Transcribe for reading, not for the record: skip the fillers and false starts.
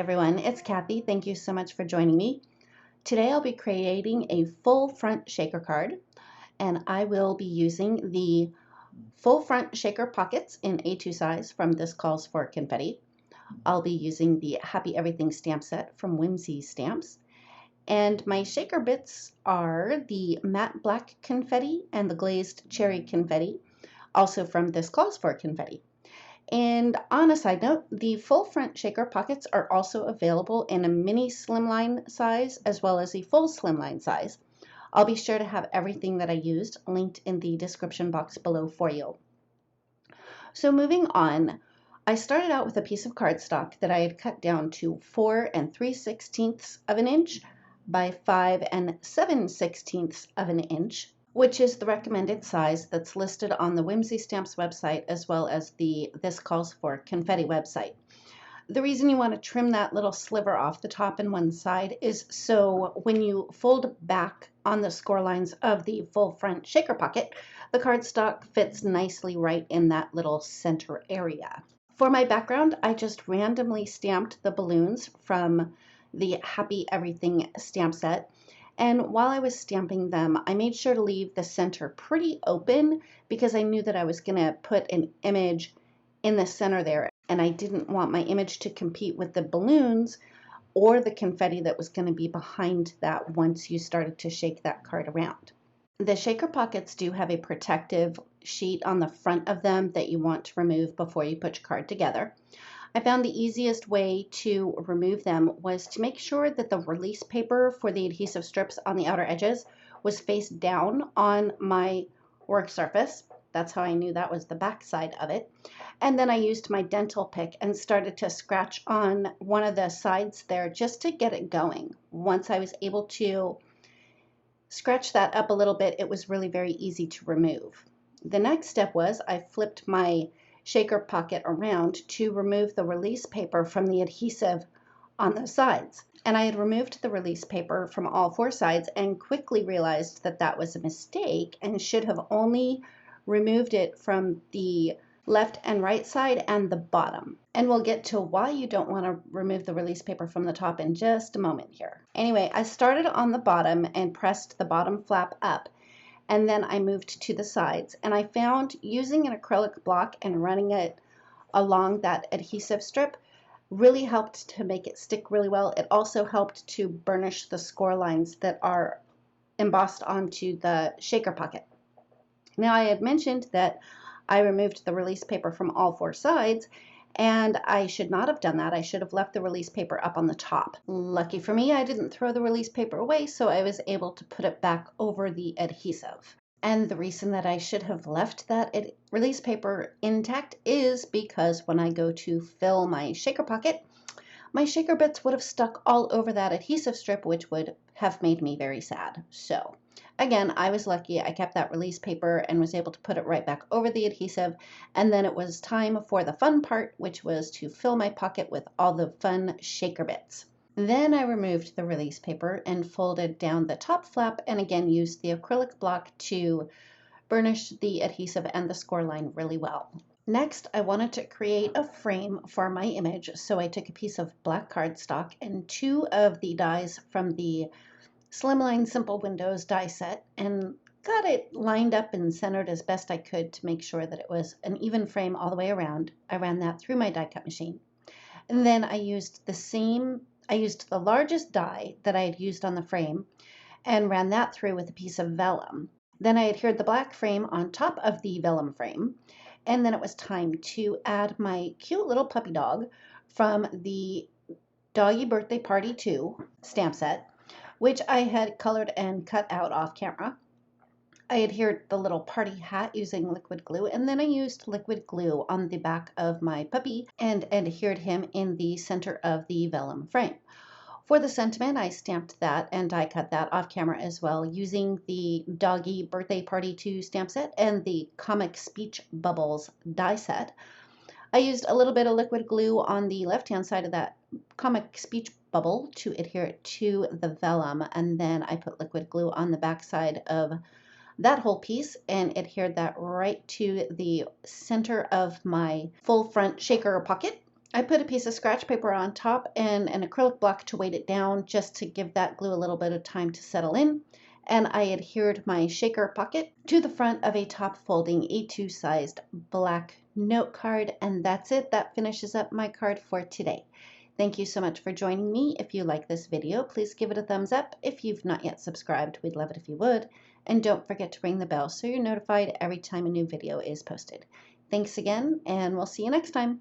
everyone, it's Kathy. Thank you so much for joining me. Today I'll be creating a full front shaker card, and I will be using the full front shaker pockets in A2 size from This Calls for Confetti. I'll be using the Happy Everything stamp set from Whimsy Stamps. And my shaker bits are the matte black confetti and the glazed cherry confetti, also from This Calls for Confetti. And on a side note, the full front shaker pockets are also available in a mini slimline size as well as a full slimline size. I'll be sure to have everything that I used linked in the description box below for you. So moving on, I started out with a piece of cardstock that I had cut down to 4 3/16 of an inch by 5 7/16 of an inch, which is the recommended size that's listed on the Whimsy Stamps website as well as the This Calls for Confetti website. The reason you want to trim that little sliver off the top and one side is so when you fold back on the score lines of the full front shaker pocket, the cardstock fits nicely right in that little center area. For my background, I just randomly stamped the balloons from the Happy Everything stamp set. And while I was stamping them, I made sure to leave the center pretty open because I knew that I was going to put an image in the center there, and I didn't want my image to compete with the balloons or the confetti that was going to be behind that once you started to shake that card around. The shaker pockets do have a protective sheet on the front of them that you want to remove before you put your card together. I found the easiest way to remove them was to make sure that the release paper for the adhesive strips on the outer edges was face down on my work surface. That's how I knew that was the back side of it. And then I used my dental pick and started to scratch on one of the sides there just to get it going. Once I was able to scratch that up a little bit, it was really very easy to remove. The next step was I flipped my shaker pocket around to remove the release paper from the adhesive on the sides. And I had removed the release paper from all 4 sides and quickly realized that that was a mistake and should have only removed it from the left and right side and the bottom. And we'll get to why you don't want to remove the release paper from the top in just a moment here. Anyway, I started on the bottom and pressed the bottom flap up. And then I moved to the sides, and I found using an acrylic block and running it along that adhesive strip really helped to make it stick really well. It also helped to burnish the score lines that are embossed onto the shaker pocket. Now, I had mentioned that I removed the release paper from all 4 sides, and I should not have done that. I should have left the release paper up on the top. Lucky for me, I didn't throw the release paper away, so I was able to put it back over the adhesive. And the reason that I should have left that release paper intact is because when I go to fill my shaker pocket, my shaker bits would have stuck all over that adhesive strip, which would have made me very sad. So again, I was lucky. I kept that release paper and was able to put it right back over the adhesive. And then it was time for the fun part, which was to fill my pocket with all the fun shaker bits. Then I removed the release paper and folded down the top flap and again used the acrylic block to burnish the adhesive and the score line really well. Next, I wanted to create a frame for my image, so I took a piece of black cardstock and 2 of the dies from the Slimline Simple Windows die set and got it lined up and centered as best I could to make sure that it was an even frame all the way around. I ran that through my die cut machine. And then I used the largest die that I had used on the frame and ran that through with a piece of vellum. Then I adhered the black frame on top of the vellum frame. And then it was time to add my cute little puppy dog from the Doggie Birthday Party 2 stamp set, which I had colored and cut out off camera. I adhered the little party hat using liquid glue, and then I used liquid glue on the back of my puppy and adhered him in the center of the vellum frame. For the sentiment, I stamped that and die cut that off camera as well using the Doggie Birthday Party 2 stamp set and the Comic Speech Bubbles die set. I used a little bit of liquid glue on the left-hand side of that comic speech bubble to adhere it to the vellum, and then I put liquid glue on the back side of that whole piece and adhered that right to the center of my full front shaker pocket I put a piece of scratch paper on top and an acrylic block to weight it down just to give that glue a little bit of time to settle in. And I adhered my shaker pocket to the front of a top folding A2 sized black note card. And that's it. That finishes up my card for today. Thank you so much for joining me. If you like this video, please give it a thumbs up. If you've not yet subscribed, we'd love it if you would. And don't forget to ring the bell so you're notified every time a new video is posted. Thanks again, and we'll see you next time.